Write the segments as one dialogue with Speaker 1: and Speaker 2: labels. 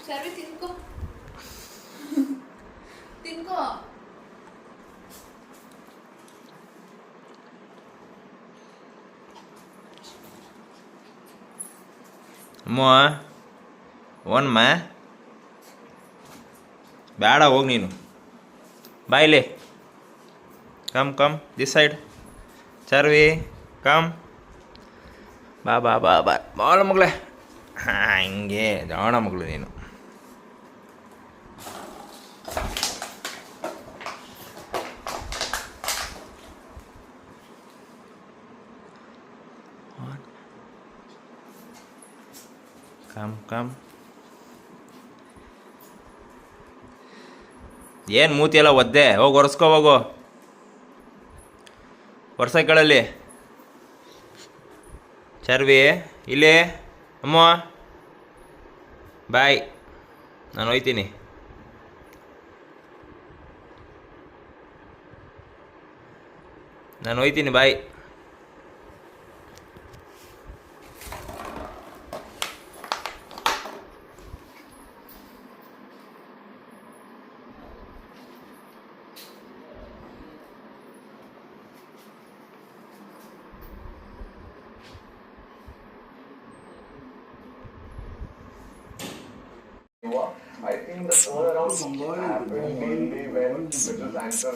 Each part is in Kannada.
Speaker 1: ಸರ್ವಿ ತಿನ್ಕೋ ತಿನ್ಕೋ.
Speaker 2: ಅಮ್ಮ ಓನಮ್ಮ ಬೇಡ ಹೋಗಿ ನೀನು ಬಾಯ್ಲಿ. Come come this side. Charvi come. ಬಾ ಬಾ ಬಾ ಬಾ ಬಾಳ ಮಗಳೇ. ಹಾಂ ಹಿಂಗೆ ಜಾಣ ಮಗಳು ನೀನು. Come come. ಏನು ಮೂತಿ ಎಲ್ಲ ಒದ್ದೆ, ಹೋಗಿ ಒರೆಸ್ಕೋ ಹೋಗು. ವರ್ಷಗಳಲ್ಲಿ ಚರ್ವಿ ಇಲ್ಲಿ ಅಮ್ಮ ಬಾಯ್. ನಾನು ಹೋಯ್ತೀನಿ. ಬಾಯ್.
Speaker 3: I think the turnaround happened mainly when British anchor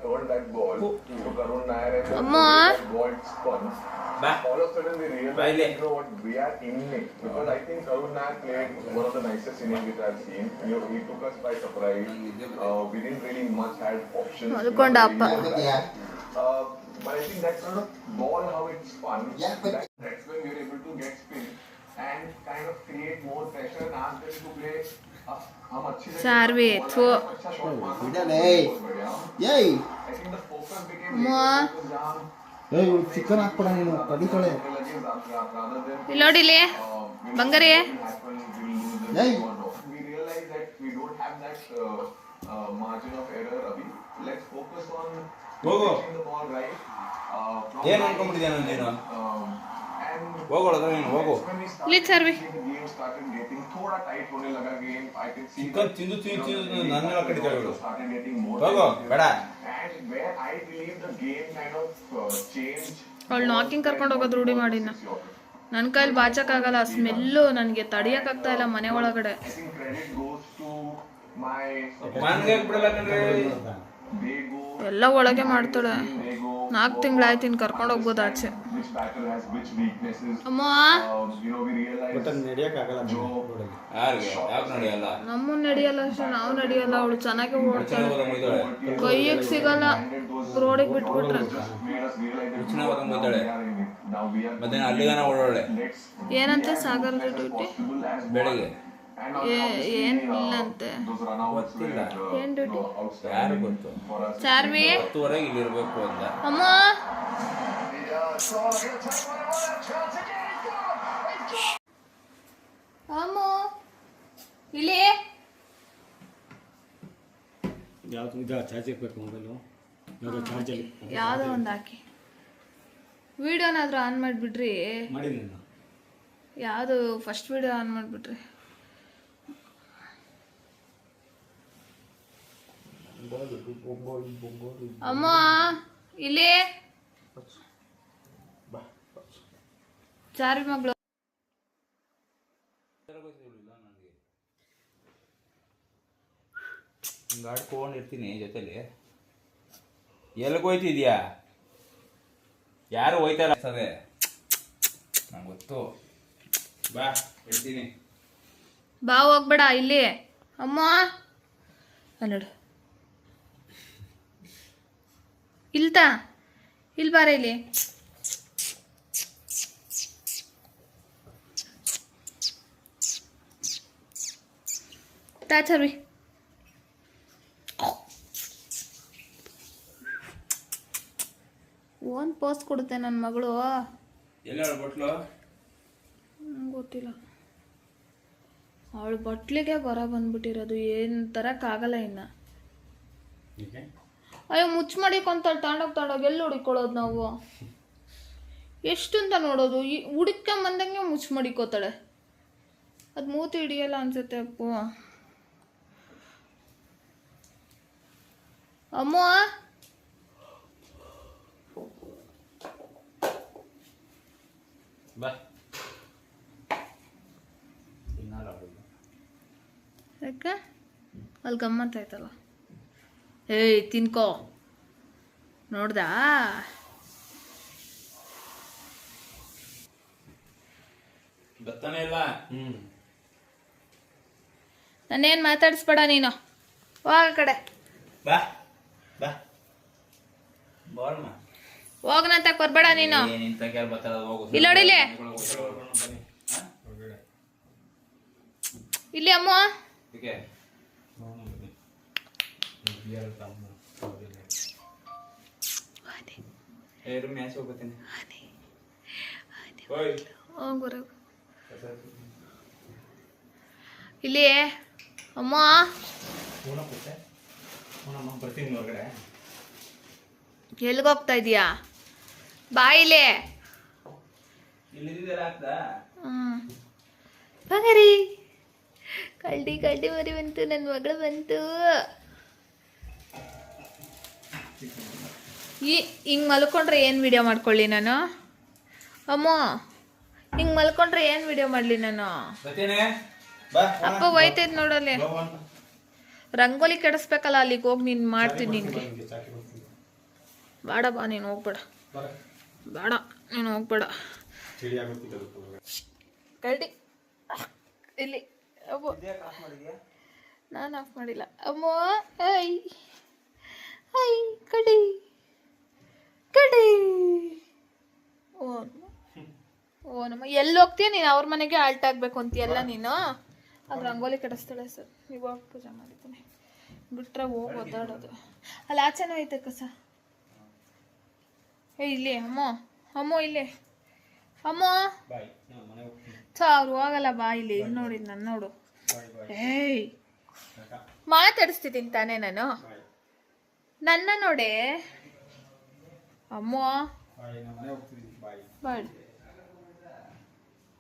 Speaker 3: turned that ball to Karun Nair and that ball spun. All of a sudden we realized what we are inning, because I think Karun Nair played one of the nicest innings which I've seen. He took us by surprise. We didn't really much have options. But I think that kind of ball, how it spun, that's when we were able to get spin and kind of create more pressure and ask them to play.
Speaker 1: Sarvi, throw.
Speaker 3: Yay! I think the focus became
Speaker 4: chicken ಹಾಕ್ಬಿಡ ನೀನು ಕಡಿತೊಳೆ.
Speaker 1: ಇಲ್ಲೋಡಿಲಿ ಬಂಗಾರಿ.
Speaker 3: We realize that we don't have that margin of error, Abhi. Let's focus on pitching the ball right.
Speaker 2: ಏನು ಅನ್ಕೊಂಡ್ಬಿಟ್ಟಿದ್ಯಾ ನೀನು? ಹೋಗೋಣ ನೀನು ಹೋಗು.
Speaker 1: ಇಲ್ಲಿ ಸರ್ವಿ.
Speaker 2: ಚಿಕನ್ ತಿಂದು ನನ್ನ ಕಡಿತಾಳೆ ಹೋಗು ಬೇಡ.
Speaker 1: ಅವಳು ನಾಕಿಂಗ್ ಕರ್ಕೊಂಡು ಹೋಗೋದು ರೂಢಿ ಮಾಡಿನ. ನನ್ನ ಕೈಲಿ ಬಾಚಕ್ಕಾಗಲ್ಲ, ಸ್ಮೆಲ್ಲು ನನಗೆ ತಡಿಯೋಕ್ಕಾಗ್ತಾ ಇಲ್ಲ ಮನೆ ಒಳಗಡೆ. ಎಲ್ಲ ಒಳಗೆ ಮಾಡ್ತಾಳೆ. 4 ತಿಂಗಳಾಯ್ತು ಇನ್ನು ಕರ್ಕೊಂಡು ಹೋಗ್ಬೋದು ಆಚೆ. ಅಮ್ಮ ನಮ್ಮನ್ನ ನಡೆಯಲ್ಲ ಅಷ್ಟೇ, ನಾವು ನಡೆಯಲ್ಲ. ಅವಳು ಚೆನ್ನಾಗಿ ಓಡ್ತಾಳೆ, ಕೈಯಿಗೆ ಸಿಗಲ್ಲ. ರೋಡಿಗೆ ಬಿಟ್ಬಿಟ್ರೆ ಏನಂತೆ ಸಾಗರದ ಡ್ಯೂಟಿ
Speaker 2: ಬೆಳಿಗ್ಗೆ
Speaker 1: ಏನಿಲ್ಲಂತೆ. ಏನ್ ಡ್ಯೂಟಿ
Speaker 2: ಯಾರು ಗೊತ್ತು?
Speaker 1: ಚಾರ್ವಿ
Speaker 2: 10:30 ಇಲ್ಲಿ ಇರಬೇಕು ಅಂತ.
Speaker 1: ಅಮ್ಮ ಅಮ್ಮ ಇಲ್ಲಿ ಯಾವುದೋ ಒಂದು ಹಾಕಿ ವಿಡಿಯೋನಾದ್ರೂ ಆನ್ ಮಾಡಿಬಿಡ್ರಿ. ಯಾವುದು ಫಸ್ಟ್ ವಿಡಿಯೋ ಆನ್ ಮಾಡಿಬಿಟ್ರಿ. ಅಮ್ಮ ಇಲ್ಲಿ ಚಾರ್ವಿ ಮಗಳು
Speaker 2: ಆಡ್ಕೊಂಡಿರ್ತೀನಿ ಜೊತೆಲಿ. ಎಲ್ಲಿಗೆ ಹೋಯ್ತಿದ್ಯಾ? ಯಾರು ಹೋಯ್ತಾರ ಸದೇ ನಂಗೆ ಗೊತ್ತು. ಬಾ ಹೇಳ್ತೀನಿ.
Speaker 1: ಬಾ ಹೋಗ್ಬೇಡ ಇಲ್ಲಿ. ಅಮ್ಮ ನೋಡು ಇಲ್ತಾ ಇಲ್ಲಿ ಬಾರ ಇಲ್ಲಿ. ತಾ ಚರ್ವಿ ಒಂದು ಪೋಸ್ಟ್ ಕೊಡುತ್ತೆ ನನ್ನ ಮಗಳು. ಗೊತ್ತಿಲ್ಲ, ಅವಳು ಬಟ್ಲಿಗೆ ಬರ ಬಂದ್ಬಿಟ್ಟಿರೋದು. ಏನು ತರಕ್ಕಾಗಲ್ಲ ಇನ್ನು. ಅಯ್ಯೋ ಮುಚ್ಚ ಮಾಡಿಕೊಂತಾಳೆ. ತಗೊಂಡೋಗಿ ಎಲ್ಲಿ ಹುಡುಕೊಳ್ಳೋದು ನಾವು? ಎಷ್ಟು ಅಂತ ನೋಡೋದು? ಈ ಹುಡುಕೊಂಬಂದಂಗೆ ಮುಚ್ಚ ಮಾಡಿಕೋತಾಳೆ. ಅದು ಮೂತಿ ಹಿಡಿಯಲ್ಲ ಅನ್ಸುತ್ತೆ ಅಪ್ಪು. ಅಮ್ಮ
Speaker 2: ಬಾ
Speaker 1: ಯಾಕೆ ಅಲ್ಲಿ ಗಮ್ಮತ್ತಾಯ್ತಲ್ಲ. ಏಯ್ ತಿನ್ಕೋ, ನೋಡ್ದಾ?
Speaker 2: ಬರ್ತಾನೆ ಇಲ್ವಾ?
Speaker 1: ನಾನೇನು ಮಾತಾಡಿಸ್ಬೇಡ ನೀನು, ಹೋಗ ಕಡೆ.
Speaker 2: ಬಾ ಬಾ ಬಾಲ್ಮ
Speaker 1: ಹೋಗನಂತ ಕೊರ್ಬೇಡ ನೀನು.
Speaker 2: ನಿಂತ ಕೇಳ ಬರ್ತಾರ ಹೋಗು.
Speaker 1: ಇಲ್ಲಿ ನೋಡಿಲಿ, ಇಲ್ಲಿ ಅಮ್ಮ.
Speaker 2: ಓಕೆ ಏರು ಮ್ಯಾಚ್ ಹೋಗ್ತೀನಿ. ಓಯ್
Speaker 1: ಹೋಗ್ಬರ ಇಲ್ಲಿ ಅಮ್ಮ.
Speaker 2: ಬರ್ತೀನಿ ಹೊರಗಡೆ.
Speaker 1: ಎಲ್ಲಿಗೋಗ್ತಾ ಇದೀಯಾ? ಬಾ ಇಲ್ಲಿ.
Speaker 2: ಇಲ್ಲಿದ್ದೀರಾ ಆಗ್ತಾ?
Speaker 1: ಬಂಗಾರಿ ಕಳ್ಳಿ ಕಳ್ಳಿ ಮರಿ ಬಂತು, ನನ್ನ ಮಗಳು ಬಂತು. ಹಿಂಗೆ ಮಲ್ಕೊಂಡ್ರೆ ಏನು ವಿಡಿಯೋ ಮಾಡ್ಕೊಳ್ಳಿ ನಾನು? ಅಮ್ಮ ಹಿಂಗೆ ಮಲ್ಕೊಂಡ್ರೆ ಏನು ವಿಡಿಯೋ ಮಾಡಲಿ ನಾನು? ಅಪ್ಪ ಹೋಯ್ತೈತೆ ನೋಡಲ್ಲಿ. ರಂಗೋಲಿ ಕೆಡಿಸ್ಬೇಕಲ್ಲ, ಅಲ್ಲಿಗೆ ಹೋಗಿ ನೀನು ಮಾಡ್ತೀನಿ. ನಿನಗೆ ಬೇಡ, ಬಾ ನೀನು ಹೋಗ್ಬೇಡ. ಬೇಡ ನೀನು ಹೋಗ್ಬೇಡ. ಕಳ್ಳಿ ಇಲ್ಲಿ ಅಮ್ಮ. ನಾನು ಆಫ್ ಮಾಡಿಲ್ಲ ಅಮ್ಮ. ಐ ಐ ಕಡಿ ಕಡಿ. ಓ ನಮ್ಮ ಎಲ್ಲಿ ಹೋಗ್ತೀಯ ನೀನು? ಅವ್ರ ಮನೆಗೆ ಆಲ್ಟ್ ಆಗಬೇಕು ಅಂತೀಯಲ್ಲ ನೀನು. ಅದು ರಂಗೋಲಿ ಕೆಡಿಸ್ತಾಳೆ ಸರ್. ಇವಾಗ ಪೂಜೆ ಮಾಡಿದ್ದೀನಿ ಬಿಟ್ರೆ ಹೋಗಿ ಒದ್ದಾಡೋದು. ಅಲ್ಲಿ ಆಚೆನೂ ಐತೆ ಕಸ. ಏ ಇಲ್ಲಿ ಅಮ್ಮ, ಅಮ್ಮ ಇಲ್ಲಿ ಅಮ್ಮ. ಅವ್ರು ಹೋಗಲ್ಲ, ಬಾ ಇಲ್ಲಿ. ನೋಡಿದ್ ನಾನು ನೋಡು. ಏಯ್ ಮಾತಾಡಿಸ್ತಿದ್ದೀನಿ ತಾನೇ ನಾನು. ನನ್ನ ನೋಡೆ ಅಮ್ಮ. ಬಾಯ್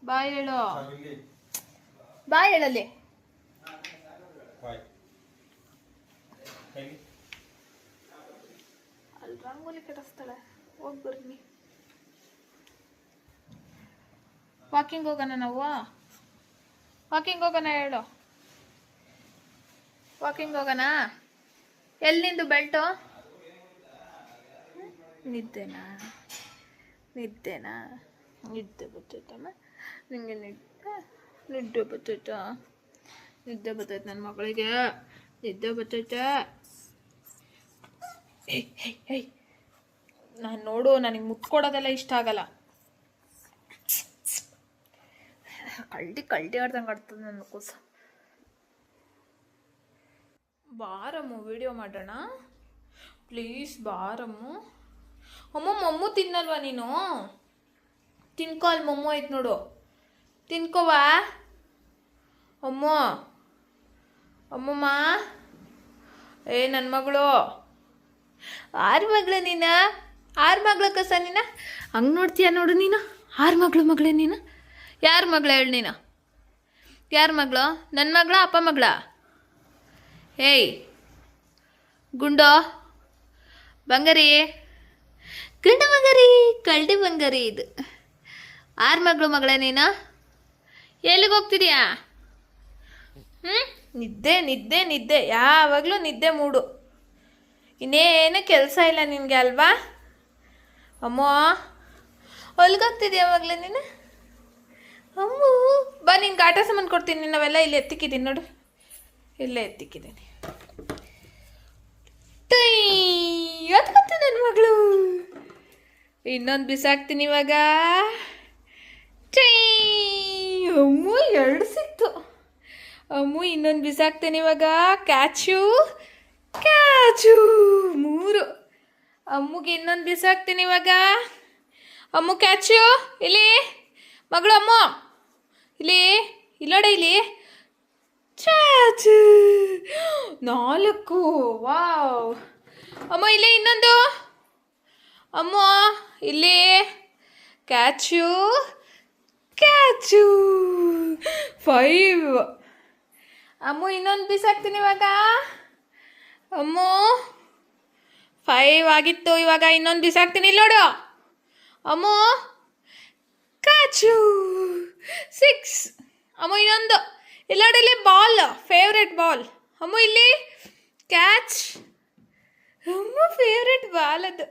Speaker 1: ಬಾಯ್ ಹೇಳು, ಬಾಯ್ ಹೇಳಲ್ಲಿ. ಅಲ್ಲಿ ರಂಗೋಲಿ ಕೆಡಿಸ್ತಾಳೆ. ಹೋಗಿ ಬರ್ನಿ. ವಾಕಿಂಗ್ ಹೋಗೋಣ ನಾವು? ವಾಕಿಂಗ್ ಹೋಗೋಣ ಹೇಳು. ವಾಕಿಂಗ್ ಹೋಗೋಣ. ಎಲ್ಲಿ ನಿಂದು ಬೆಲ್ಟು? ನಿದ್ದೆನಾ? ನಿದ್ದೆನಾ? ನಿದ್ದೆ ಬರ್ತೈತಮ್ಮ ನಿಂಗೆ? ನಿದ್ದೆ ಬರ್ತೈತಾ? ನಿದ್ದೆ ಬರ್ತೈತೆ ನನ್ನ ಮಗಳಿಗೆ, ನಿದ್ದೆ ಬರ್ತೈತೆ. ಏಯ್ ನಾನು ನೋಡು, ನನಗೆ ಮುತ್ಕೊಡೋದೆಲ್ಲ ಇಷ್ಟ ಆಗಲ್ಲ. ಕಳ್ಳಿ ಆಡ್ದಂಗೆ ಆಡ್ತದೆ ನನ್ನ ಕೂಸ. ಬಾರಮ್ಮು ವಿಡಿಯೋ ಮಾಡೋಣ ಪ್ಲೀಸ್, ಬಾರಮ್ಮು. ಅಮ್ಮ ಮೊಮ್ಮು ತಿನ್ನಲ್ವಾ ನೀನು? ತಿನ್ಕೋ, ಅಲ್ಲಿ ಮೊಮ್ಮು ಐತೆ ನೋಡು, ತಿನ್ಕೋವಾ ಅಮ್ಮ. ಅಮ್ಮಮ್ಮ ಏ ನನ್ನ ಮಗಳು. ಆರು ಮಗಳ ನೀನ? ಆರು ಮಗಳ ಕಸ ನೀನ? ಹಂಗೆ ನೋಡ್ತೀಯ ನೋಡು ನೀನು. ಆರು ಮಗಳೇ ನೀನು? ಯಾರ ಮಗಳ ಹೇಳಿ ನೀನು? ಯಾರ ಮಗಳು? ನನ್ನ ಮಗಳ ಅಪ್ಪ ಮಗಳ? ಏಯ್ ಗುಂಡೋ ಬಂಗಾರಿ, ಗಂಡ ಬಂಗಾರಿ, ಕಳ್ಳಿ ಬಂಗಾರಿ. ಇದು ಆರು ಮಗಳೇ ನೀನು? ಎಲ್ಲಿಗೆ ಹೋಗ್ತಿದ್ಯಾ? ನಿದ್ದೆ ನಿದ್ದೆ ನಿದ್ದೆ, ಯಾವಾಗಲೂ ನಿದ್ದೆ ಮೂಡು. ಇನ್ನೇನು ಕೆಲಸ ಇಲ್ಲ ನಿನಗೆ ಅಲ್ವಾ ಅಮ್ಮ? ಹೊಲ್ಗೋಗ್ತಿದ್ಯಾ ಯಾವಾಗಲೇ ನೀನು? ಅಮ್ಮ ಬಾ, ನಿನ್ಗೆ ಆಟ ಸಾಮಾನು ಕೊಡ್ತೀನಿ. ನಾವೆಲ್ಲ ಇಲ್ಲಿ ಎತ್ತಿಕ್ಕಿದ್ದೀನಿ ನೋಡು, ಇಲ್ಲೇ ಎತ್ತಿಕ್ಕಿದ್ದೀನಿ. ಎತ್ಕೊತ ನನ್ನ ಮಗಳು. ಇನ್ನೊಂದು ಬಿಸಾಕ್ತೀನಿ ಇವಾಗ. ಅಮ್ಮು ಎರಡು ಸಿಕ್ತು. ಅಮ್ಮು ಇನ್ನೊಂದು ಬಿಸಾಕ್ತೀನಿ ಇವಾಗ. Catch catch 3. ಅಮ್ಮಗೆ ಇನ್ನೊಂದು ಬಿಸಾಕ್ತೀನಿ ಇವಾಗ. ಅಮ್ಮು ಕ್ಯಾಚು ಇಲ್ಲಿ ಮಗಳು. ಅಮ್ಮ ಇಲ್ಲಿ ಇಲ್ಲೋಡ, ಇಲ್ಲಿ ಚಾಚು 4. ವಾವ್. ಅಮ್ಮ ಇಲ್ಲಿ ಇನ್ನೊಂದು. ಅಮ್ಮ ಇಲ್ಲಿ ಕ್ಯಾಚು ಕ್ಯಾಚು 5. ಅಮ್ಮು ಇನ್ನೊಂದು ಬಿಸಾಕ್ತೀನಿ ಇವಾಗ. ಅಮ್ಮು 5 ಆಗಿತ್ತು, ಇವಾಗ ಇನ್ನೊಂದು ಬಿಸಾಕ್ತೀನಿ. ಇಲ್ಲಿ ನೋಡು ಅಮ್ಮು, ಕ್ಯಾಚು 6. ಅಮ್ಮು ಇನ್ನೊಂದು. ಇಲ್ಲಿ ನೋಡಿ, ಇಲ್ಲಿ ಬಾಲ್, ಫೇವ್ರೆಟ್ ಬಾಲ್. ಅಮ್ಮು ಇಲ್ಲಿ ಕ್ಯಾಚ್. ಅಮ್ಮು ಫೇವ್ರೆಟ್ ಬಾಲ್ ಅದು.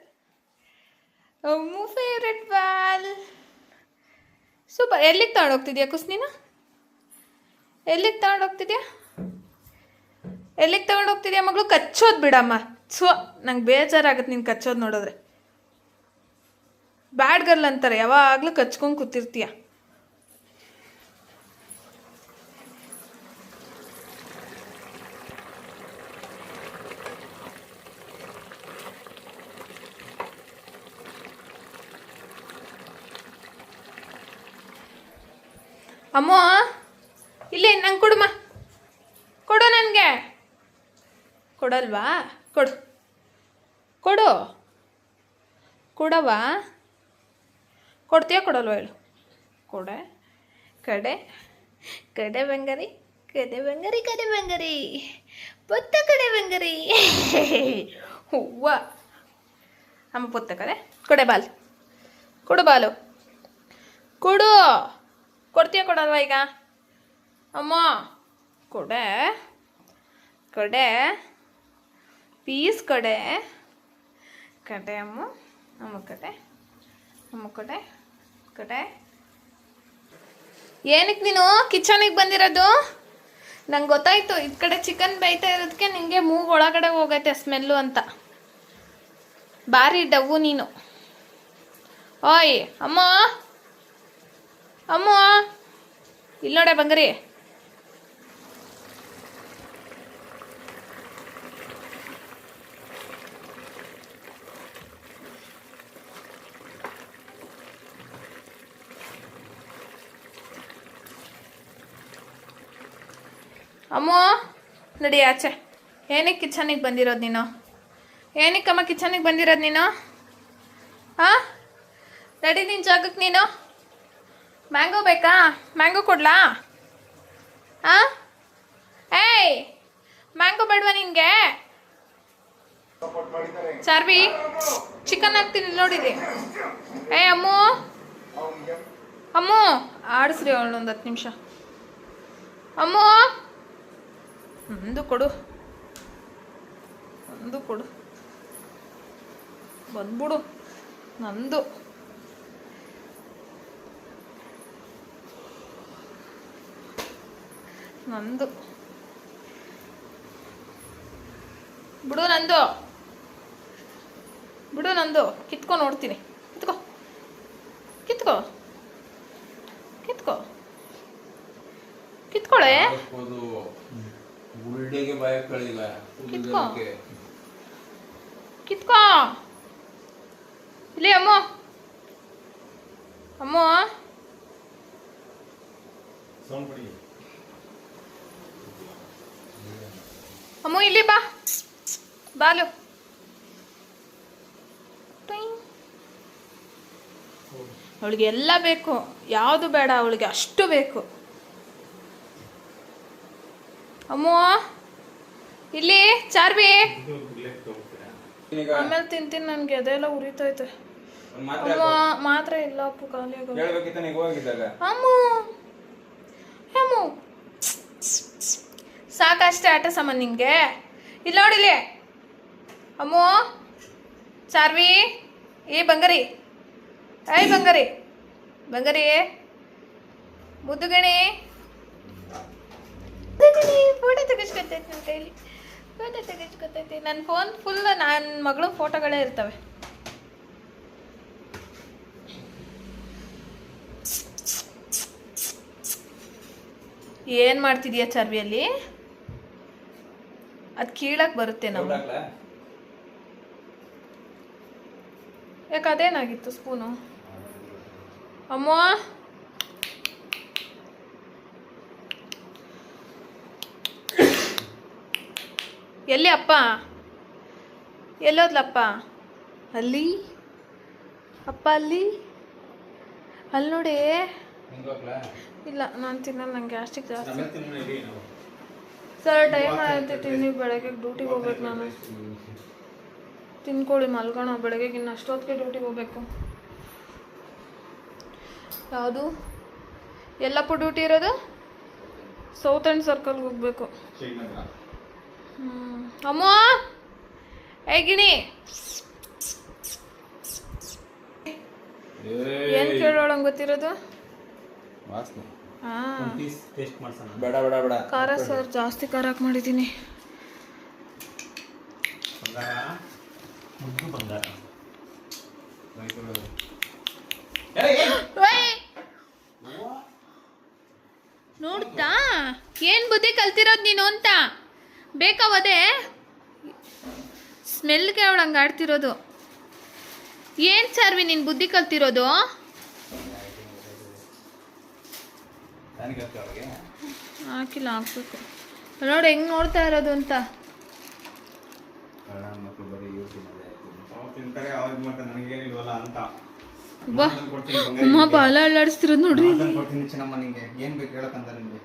Speaker 1: ಅಮ್ಮು ಫೇವ್ರೆಟ್ ಬಾಲ್. ಸೂಪರ್. ಎಲ್ಲಿಗೆ ತಗೊಂಡೋಗ್ತಿದ್ಯಾ ಕುಸ್ ನೀನು? ಎಲ್ಲಿಗೆ ತಗೊಂಡೋಗ್ತಿದ್ಯಾ ಮಗಳು? ಕಚ್ಚೋದು ಬಿಡಮ್ಮ. ನಂಗೆ ಬೇಜಾರಾಗುತ್ತೆ ನೀನು ಕಚ್ಚೋದು ನೋಡಿದ್ರೆ. ಬ್ಯಾಡ್ ಗರ್ಲ್ ಅಂತಾರೆ, ಯಾವಾಗಲೂ ಕಚ್ಕೊಂಡು ಕೂತಿರ್ತೀಯ. ಅಮ್ಮ ಇಲ್ಲಿ ನಂಗೆ ಕೊಡುಮ್ಮ, ಕೊಡು ನನಗೆ. ಕೊಡಲ್ವಾ? ಕೊಡವಾ? ಕೊಡ್ತೀಯ ಕೊಡಲ್ವಾ ಹೇಳು? ಕಡೆ ಬಂಗಾರಿ, ಪುತ್ತ ಕಡೆ ಬಂಗಾರಿ. ಹೂವ ಅಮ್ಮ ಪುತ್ತ ಕಡೆ. ಕೊಡೆ ಬಾಲ್, ಕೊಡು ಬಾಲು, ಕೊಡು. ಕೊಡ್ತೀಯ ಕೊಡಲ್ವಾ ಈಗ? ಅಮ್ಮ ಕೊಡೆ ಪೀಸ್ ಕಡೆ ಅಮ್ಮ ಕಡೆ. ಏನಕ್ಕೆ ನೀನು ಕಿಚನಿಗೆ ಬಂದಿರೋದು? ನಂಗೆ ಗೊತ್ತಾಯ್ತು, ಈ ಕಡೆ ಚಿಕನ್ ಬೇಯ್ತಾ ಇರೋದಕ್ಕೆ ನಿನಗೆ ಮೂಗು ಒಳಗಡೆ ಹೋಗೈತೆ ಸ್ಮೆಲ್ಲು ಅಂತ. ಭಾರಿ ಡವ್ವು ನೀನು. ಓಯ್ ಅಮ್ಮ ಇಲ್ಲಿ ನೋಡೆ ಬಂಗಾರಿ. ಅಮ್ಮ ನಡಿ ಆಚೆ. ಏನಕ್ಕೆ ಕಿಚನಿಗೆ ಬಂದಿರೋದು ನೀನು? ಏನಕ್ಕಮ್ಮ ಕಿಚನಿಗೆ ಬಂದಿರೋದು ನೀನು? ಹಾಂ, ನಡಿ ನಿನ್ನ ಜಾಗಕ್ಕೆ ನೀನು. ಮ್ಯಾಂಗೋ ಬೇಕಾ? ಮ್ಯಾಂಗೋ ಕೊಡ್ಲಾ? ಹಾಂ, ಏಯ್ ಮ್ಯಾಂಗೋ ಬೇಡವಾ ನಿನಗೆ? ಚಾರ್ವಿ ಚಿಕನ್ ಹಾಕ್ತೀನಿ ನೋಡಿರಿ. ಅಮ್ಮು ಆಡಿಸ್ರಿ ಅವಳೊಂದು 10 ನಿಮಿಷ. ಅಮ್ಮು ಒಂದು ಕೊಡು, ಬಂದ್ಬಿಡು. ನಂದು ಬಿಡು, ನಂದು ಕಿತ್ಕೊ ನೋಡ್ತೀನಿ. ಕಿತ್ಕೊಳೆ. ಕಿತ್ಕೊ ಇಲ್ಲಿ. ಅಮ್ಮ ಇಲ್ಲಿ ಬಾಲು. ಅವಳಿಗೆ ಎಲ್ಲ ಬೇಕು, ಯಾವುದು ಬೇಡ ಅವಳಿಗೆ, ಅಷ್ಟು ಬೇಕು. ಅಮ್ಮ ಇಲ್ಲಿ ಚಾರ್ವಿ. ಆಮೇಲೆ ತಿಂತೀನಿ, ನನಗೆ ಅದೆಲ್ಲ ಉರಿತೈತೆ. ಮಾತ್ರ ಇಲ್ಲ ಅಪ್ಪು, ಖಾಲಿ ಅಮ್ಮು ಸಾಕಷ್ಟೇ ಆಟ ಸಾಮಾನು ನಿಂಗೆ. ಇಲ್ಲಿ ನೋಡಿಲಿ ಅಮ್ಮು, ಚಾರ್ವಿ, ಬಂಗಾರಿ, ಮುದ್ದುಗಣಿ. ಫೋಟೋ ತೆಗಿಸ್ಕೊತೈತೆ ನನ್ನ ಕೈಲಿ, ನನ್ನ ಫೋನ್ ಫುಲ್ ನನ್ನ ಮಗಳು ಫೋಟೋಗಳೇ ಇರ್ತವೆ. ಏನು ಮಾಡ್ತಿದೀಯ ಚಾರ್ವಿಯಲ್ಲಿ? ಅದು ಕೀಳಕ್ಕೆ ಬರುತ್ತೆ ನಾವು. ಯಾಕೆ ಅದೇನಾಗಿತ್ತು ಸ್ಪೂನು? ಅಮ್ಮ ಎಲ್ಲಿ ಅಪ್ಪ? ಎಲ್ಲೋದ್ಲಪ್ಪ? ಅಲ್ಲಿ ಅಪ್ಪ, ಅಲ್ಲಿ ನೋಡಿ. ಇಲ್ಲ ನಾನು ತಿನ್ನಲ್ಲ, ನಂಗೆ ಗ್ಯಾಸ್ಟ್ರಿಕ್ ಜಾಸ್ತಿ. ಸರ್ ಟೈಮ್ ಆಯ್ತೈತಿ, ನೀವು ಬೆಳಗ್ಗೆ ಡ್ಯೂಟಿಗೆ ಹೋಗ್ಬೇಕು. ನಾನು ತಿನ್ಕೊಳ್ಳಿ, ಮಲ್ಗೋಣ. ಬೆಳಗ್ಗೆ ಇನ್ನು ಅಷ್ಟೊತ್ತಿಗೆ ಡ್ಯೂಟಿಗೆ ಹೋಗ್ಬೇಕು. ಯಾವುದು ಎಲ್ಲಪ್ಪ ಡ್ಯೂಟಿ ಇರೋದು? ಸೌತ್ ಆ್ಯಂಡ್ ಸರ್ಕಲ್ಗೆ ಹೋಗ್ಬೇಕು. ಅಮ್ಮ ಹೇಗಿನಿ ಏನು ಕೇಳೋಳಂಗೆ ಗೊತ್ತಿರೋದು? ಹಾಂ,
Speaker 2: ಬೇಡ ಬೇಡ ಬೇಡ.
Speaker 1: ಖಾರ ಸರ್ ಜಾಸ್ತಿ ಖಾರ ಹಾಕಿ ಮಾಡಿದ್ದೀನಿ. ನೋಡ್ತಾ ಏನು ಬುದ್ಧಿ ಕಲ್ತಿರೋದು ನೀನು ಅಂತ ಬೇಕಾವದೆ ಸ್ಮೆಲ್ಗೆ ಅವಳು ಹಂಗೆ ಆಡ್ತಿರೋದು. ಏನು ಸರ್ವಿ ನೀನು ಬುದ್ಧಿ ಕಲ್ತಿರೋದು? ಹಾಕಿಲ್ಲ, ಹಾಕ್ಬೇಕು. ನೋಡಿ ಹೆಂಗೆ ನೋಡ್ತಾ ಇರೋದು ಅಂತ. ಬಾ ಅಮ್ಮ ಬಾಲ ಅಲ್ಲಾಡಿಸ್ತಿರೋದು ನೋಡ್ರಿ.
Speaker 4: ಏನ್ ಬೇಕು ಹೇಳಕ್ಕಂತ ನಿಮಗೆ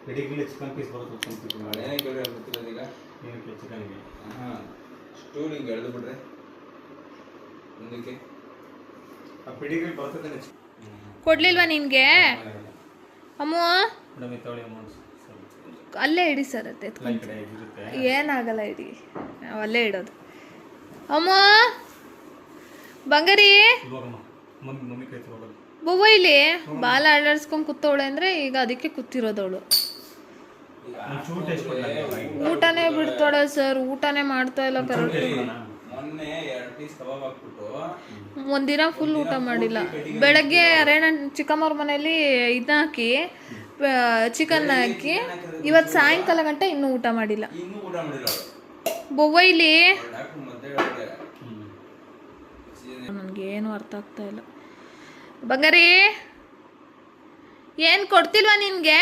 Speaker 4: ಪೆಡಿಗ್ರಿ ಚಿಕನ್ ಪೀಸ್ ಬರುತ್ತೆ.
Speaker 2: ಸ್ಟೂಲ್ ಹಿಂಗೆ ಎಳೆದು ಬಿಡ್ರೆ ಮುಂದಕ್ಕೆ
Speaker 4: ಆ ಪೆಡಿಗ್ರಿ ಬರ್ತದೆ.
Speaker 1: ಕೊಡ್ಲಿಲ್ವಾ ನಿನ್ಗೆ ಅಮ್ಮ?
Speaker 4: ಮೇಡಮ್ ತೊಳಿ ಅಮೌಂಟ್
Speaker 1: ಅಲ್ಲೇ ಇಡಿ ಸರ್. ಅತ್ತೆ
Speaker 4: ಈ ಕಡೆ ಇರುತ್ತೆ.
Speaker 1: ಏನಾಗಲ್ಲ, ಇಡಿ, ನಾವು ಅಲ್ಲೇ ಇಡೋದು. ಅಮ್ಮ ಬಂಗಾರಿ
Speaker 4: ಇವಾಗಮ್ಮ ಮಮ್ಮಿ ಕೈ ತಗೋದು.
Speaker 1: ಬೊವ್ವ ಇಲ್ಲಿ ಬಾಲ ಅಲ್ಲಾಡಿಸ್ಕೊಂಡು ಕೂತವಳೆ ಅಂದರೆ ಈಗ ಅದಕ್ಕೆ ಕೂತಿರೋದವಳು.
Speaker 4: ಚೂರು ಟೇಸ್ಟ್ ಕೊಡಲ್ಲ.
Speaker 1: ಊಟನೇ ಬಿಡ್ತಾಳೆ ಸರ್, ಊಟನೇ ಮಾಡ್ತಾ ಇಲ್ಲ ಕರೆಕ್ಟ್.
Speaker 2: ಮೊನ್ನೆ 2 ಪೀಸ್ ಕಬಾಬ್ ಹಾಕ್ಬಿಟ್ಟು
Speaker 1: ಒಂದಿನ ಫುಲ್ ಊಟ ಮಾಡಿಲ್ಲ. ಬೆಳಗ್ಗೆ ಚಿಕ್ಕಮ್ಮವ್ರ ಮನೇಲಿ ಇದನ್ನ ಹಾಕಿ ಚಿಕನ್ ಹಾಕಿ ಇವತ್ತು ಸಾಯಂಕಾಲ ಗಂಟೆ ಇನ್ನೂ ಊಟ ಮಾಡಿಲ್ಲ.
Speaker 2: ಇನ್ನೂ ಊಟ ಮಾಡಿಲ್ಲ
Speaker 1: ಬೊವ್ವ ಇಲ್ಲಿ.
Speaker 2: ಡಾಕ್ಟ್ರು ಮತ್ತೆ ಹೇಳಿದೆ.
Speaker 1: ನನಗೇನು ಅರ್ಥ ಆಗ್ತಾ ಇಲ್ಲ. ಬಂಗಾರಿ ಏನು ಕೊಡ್ತಿಲ್ವಾ ನಿನಗೆ?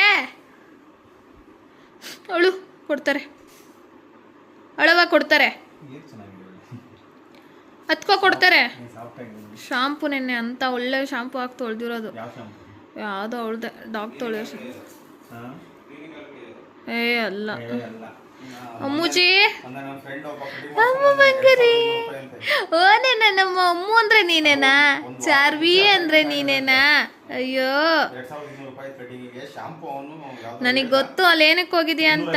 Speaker 1: ಅವಳು ಕೊಡ್ತಾರೆ, ಅಳವ ಕೊಡ್ತಾರೆ, ಹತ್ಕೋ ಕೊಡ್ತಾರೆ. ಶಾಂಪು ನೆನ್ನೆ ಅಂತ ಒಳ್ಳೆ ಶಾಂಪು ಹಾಕಿ ತೊಳೆದಿರೋದು. ಯಾವುದೋ ಅವಳ್ದೆ ಡಾಕ್ಟರ್ ತೊಳೆಯೋ. ಏ ಅಲ್ಲ ಅಮ್ಮೂಜಿ, ಅಮ್ಮ ಬಂಗಾರಿ. ಓನೇನ ನಮ್ಮ ಅಮ್ಮು ಅಂದ್ರೆ ನೀನೇನಾ? ಚಾರ್ವಿ ಅಂದ್ರೆ ನೀನೇನಾ? ಅಯ್ಯೋ ನನಗೆ ಗೊತ್ತು ಅಲ್ಲೇನಕ್ಕೆ ಹೋಗಿದ್ಯಾ ಅಂತ.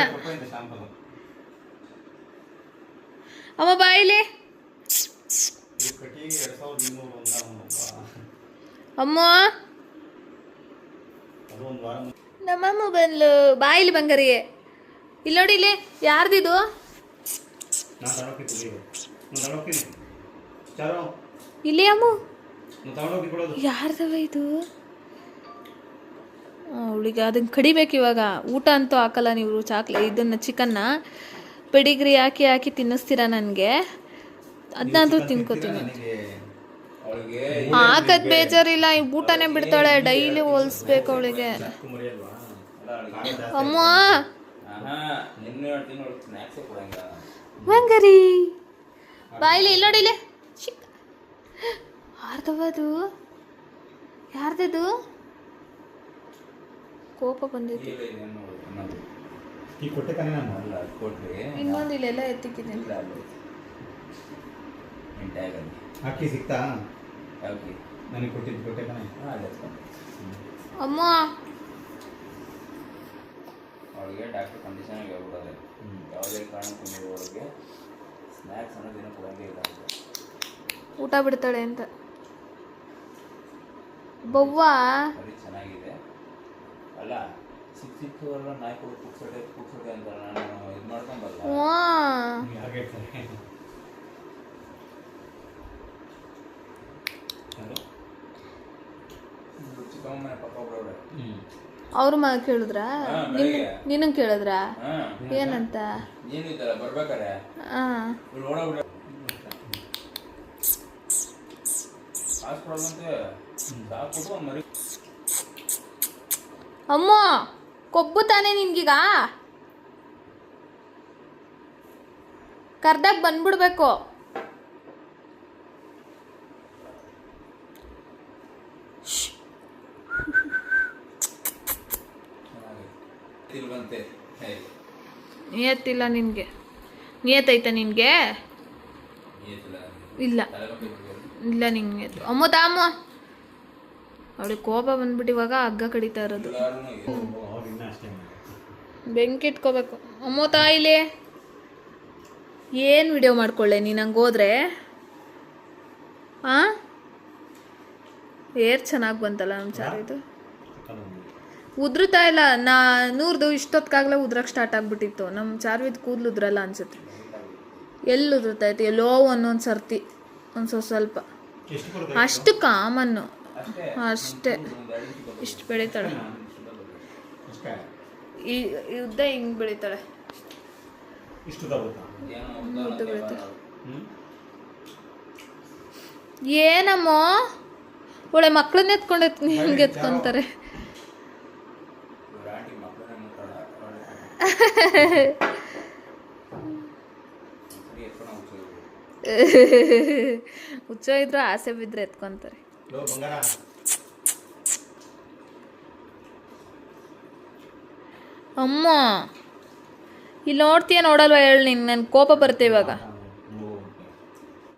Speaker 1: ಅಮ್ಮ ಬಾಯಿಲಿ. ಅಮ್ಮ ನಮ್ಮಮ್ಮ ಬಂದ್ಲು. ಬಾಯಿಲಿ ಬಂಗಾರಿ. ಇಲ್ಲಿ ನೋಡಿ, ಇಲ್ಲಿ ಯಾರ್ದಿದು? ಇಲ್ಲಿ ಅಮ್ಮ ಯಾರ್ದವ ಇದು? ಅವಳಿಗೆ ಅದನ್ನ ಕಡಿಬೇಕು ಇವಾಗ. ಊಟ ಅಂತೂ ಹಾಕಲ್ಲ ನೀವು. ಇದನ್ನ ಚಿಕನ್ನ ಪೆಡಿಗ್ರಿ ಹಾಕಿ ಹಾಕಿ ತಿನ್ನಿಸ್ತೀರಾ ನನಗೆ. ಅದನ್ನಾದ್ರೂ ತಿನ್ಕೋತೀನಿ. ಹಾಕದ್ ಬೇಜಾರಿಲ್ಲ, ಈ ಊಟನೇ ಬಿಡ್ತಾಳೆ. ಡೈಲಿ ಹೋಲಿಸ್ಬೇಕು ಅವಳಿಗೆ. ಅಮ್ಮ ಬಂಗಾರಿ ಬಾಯಿಲಿ. ಇಲ್ಲಿ ನೋಡಿಲೆ. ಯಾರ್ದವದು? ಯಾರ್ದದು? ಕೋಪ ಬಂದೈತಿ. ಇನ್ನೊಂದು ಇಲ್ಲೆಲ್ಲ ಎತ್ತಿಕ್ಕಿದ್ದೀನಿ.
Speaker 4: ಅಕ್ಕಿ ಸಿಕ್ತಾ? ನನಗೆ ಕೊಟ್ಟಿದ್ದು ಕೊಟ್ಟೆ ಕಣ.
Speaker 1: ಅಮ್ಮ
Speaker 2: ಅವಳಿಗೆ ಡಾಕ್ಟರ್ ಕಂಡೀಷನ್ ಹೇಳ್ಬಿಡೋದೆ, ಯಾವುದೇ ಕಾರಣಕ್ಕೂ ನೀವು ಅವಳಿಗೆ ಸ್ನ್ಯಾಕ್ಸ್ ಅನ್ನೋದೇನು ಕೊಡಂಗೆ ಇಲ್ಲ.
Speaker 1: ಊಟ ಬಿಡ್ತಾಳೆ ಅಂತ. ಬವ್ವ
Speaker 2: ಬರೀ ಚೆನ್ನಾಗಿದೆ ಅಲ್ಲ, ಸಿಕ್ಕಿಲ್ಲ ನಾಯಿ ಕೊಡು ಕುಕ್ಸೋಡೆ ಅಂತ ನಾನು ಇದು ಮಾಡ್ಕೊಂಬಲ್ಲ. ಚಿಕ್ಕಮ್ಮನ ಪಪ್ಪ ಒಬ್ಬರವ್ರೆ.
Speaker 1: ಅವ್ರ ಕೇಳಿದ್ರ? ನಿನ್ನಂಗೆ ಕೇಳಿದ್ರ? ಏನಂತ?
Speaker 2: ಏನಿದ್ದಲ್ಲ ಬರ್ಬೇಕಾರೆ ಮರಿ.
Speaker 1: ಅಮ್ಮ ಕೊಬ್ಬು ತಾನೇ ನಿನ್ಗೀಗ? ಕರ್ದಾಗ ಬಂದ್ಬಿಡ್ಬೇಕು. ನಿಯತ್ತಿಲ್ಲ ನಿನಗೆ. ನಿಯತ್ತೈತೆ ನಿನಗೆ? ಇಲ್ಲ ಇಲ್ಲ ನಿಂಗೆ ಅಮ್ಮ ತಾಮ ಅವಳಿಗೆ ಕೋಪ ಬಂದ್ಬಿಟ್ಟು ಇವಾಗ ಹಗ್ಗ ಕಡಿತಾ ಇರೋದು. ಬೆಂಕಿ ಇಟ್ಕೋಬೇಕು. ಅಮ್ಮ ತಾಯಿಲಿ ಏನು ವಿಡಿಯೋ ಮಾಡ್ಕೊಳ್ಳೆ ನೀನು ಹಂಗೆ ಹೋದ್ರೆ? ಹಾಂ ಏರ್ ಚೆನ್ನಾಗಿ ಬಂತಲ್ಲ ನಮ್ಮ ಚಾರಿದು. ಉದ್ರುತ್ತಾ ಇಲ್ಲ. ನೂರ್ದು ಇಷ್ಟೊತ್ತಿಗಾಗಲೇ ಉದ್ರಕ್ಕೆ ಸ್ಟಾರ್ಟ್ ಆಗಿಬಿಟ್ಟಿತ್ತು. ನಮ್ಮ ಚಾರ್ವಿದ್ ಕೂದಲು ಉದ್ರಲ್ಲ ಅನ್ಸುತ್ತೆ. ಎಲ್ಲಿ ಉದುರ್ತಾಯ್ತು? ಎಲ್ಲೋ ಒಂದೊಂದು ಸರ್ತಿ ಒಂದು ಸ್ವಲ್ಪ ಅಷ್ಟು ಕಾಮನ್ನು ಅಷ್ಟೇ. ಇಷ್ಟು ಬೆಳೀತಾಳೆ ಈ ಉದ್ದ ಹಿಂಗೆ ಬೆಳೀತಾಳೆ. ಉದ್ದ ಬೆಳೀತಾಳೆ. ಏನಮ್ಮ ಒಳ್ಳೆ ಮಕ್ಕಳನ್ನ ಎತ್ಕೊಂಡು ಹಿಂಗೆ ಎತ್ಕೊಂತಾರೆ. ಹುಚ್ಚ ಇದ್ರು ಆಸೆ ಬಿದ್ರೆ ಎತ್ಕೊಂತಾರೆ. ಅಮ್ಮ ಇಲ್ಲಿ ನೋಡ್ತೀಯ ನೋಡಲ್ವ ಹೇಳಿ. ನಿನ್ ನನ್ ಕೋಪ ಬರುತ್ತೆ ಇವಾಗ.